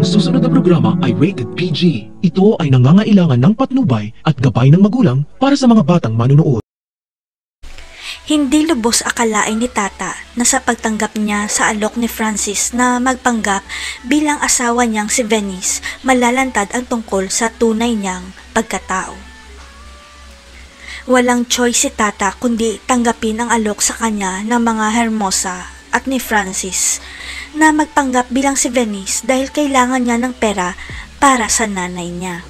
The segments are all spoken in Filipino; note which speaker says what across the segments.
Speaker 1: susunod na programa ay rated PG. Ito ay nangangailangan ng patnubay at gabay ng magulang para sa mga batang manunood.
Speaker 2: Hindi lubos akalain ni Tata na sa pagtanggap niya sa alok ni Francis na magpanggap bilang asawa niyang si Venice, malalantad ang tungkol sa tunay niyang pagkatao. Walang choice si Tata kundi tanggapin ang alok sa kanya ng mga Hermosa at ni Francis na magpanggap bilang si Venice dahil kailangan niya ng pera para sa nanay niya.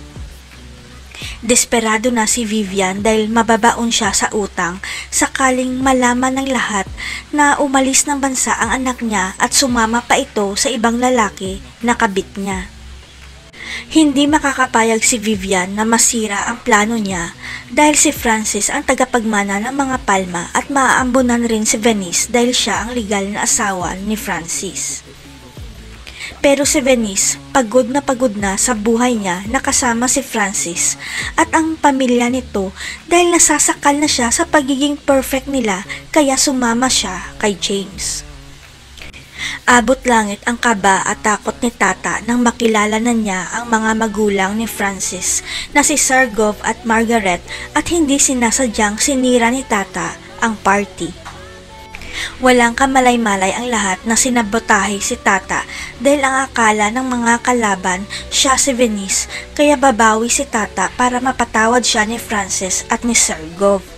Speaker 2: Desperado na si Vivian dahil mababaon siya sa utang sakaling malaman ng lahat na umalis ng bansa ang anak niya at sumama pa ito sa ibang lalaki na kabit niya. Hindi makakapayag si Vivian na masira ang plano niya dahil si Francis ang tagapagmana ng mga palma at maaambunan rin si Venice dahil siya ang legal na asawa ni Francis. Pero si Venice, pagod na sa buhay niya na kasama si Francis at ang pamilya nito dahil nasasakal na siya sa pagiging perfect nila kaya sumama siya kay James. Abot langit ang kaba at takot ni Tata nang makilala na niya ang mga magulang ni Francis na si Sergov at Margaret at hindi sinasadyang sinira ni Tata ang party. Walang kamalay-malay ang lahat na sinabotahe si Tata dahil ang akala ng mga kalaban siya si Venice kaya babawi si Tata para mapatawad siya ni Francis at ni Sergov.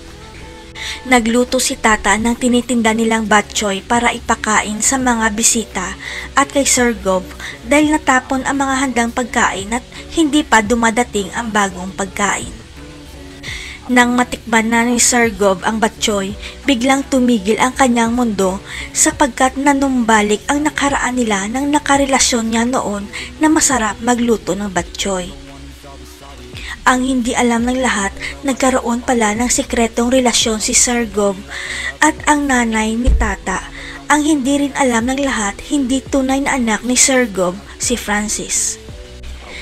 Speaker 2: Nagluto si Tata ng tinitinda nilang batchoy para ipakain sa mga bisita at kay Sergov dahil natapon ang mga handang pagkain at hindi pa dumadating ang bagong pagkain. Nang matikman na ni Sergov ang batchoy, biglang tumigil ang kanyang mundo sapagkat nanumbalik ang nakaraan nila nang nakarelasyon niya noon na masarap magluto ng batchoy. Ang hindi alam ng lahat, nagkaroon pala ng sikretong relasyon si Sergov at ang nanay ni Tata. Ang hindi rin alam ng lahat, hindi tunay na anak ni Sergov si Francis.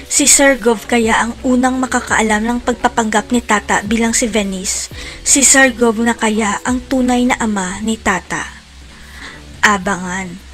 Speaker 2: Si Sergov kaya ang unang makakaalam ng pagpapanggap ni Tata bilang si Venice. Si Sergov na kaya ang tunay na ama ni Tata. Abangan.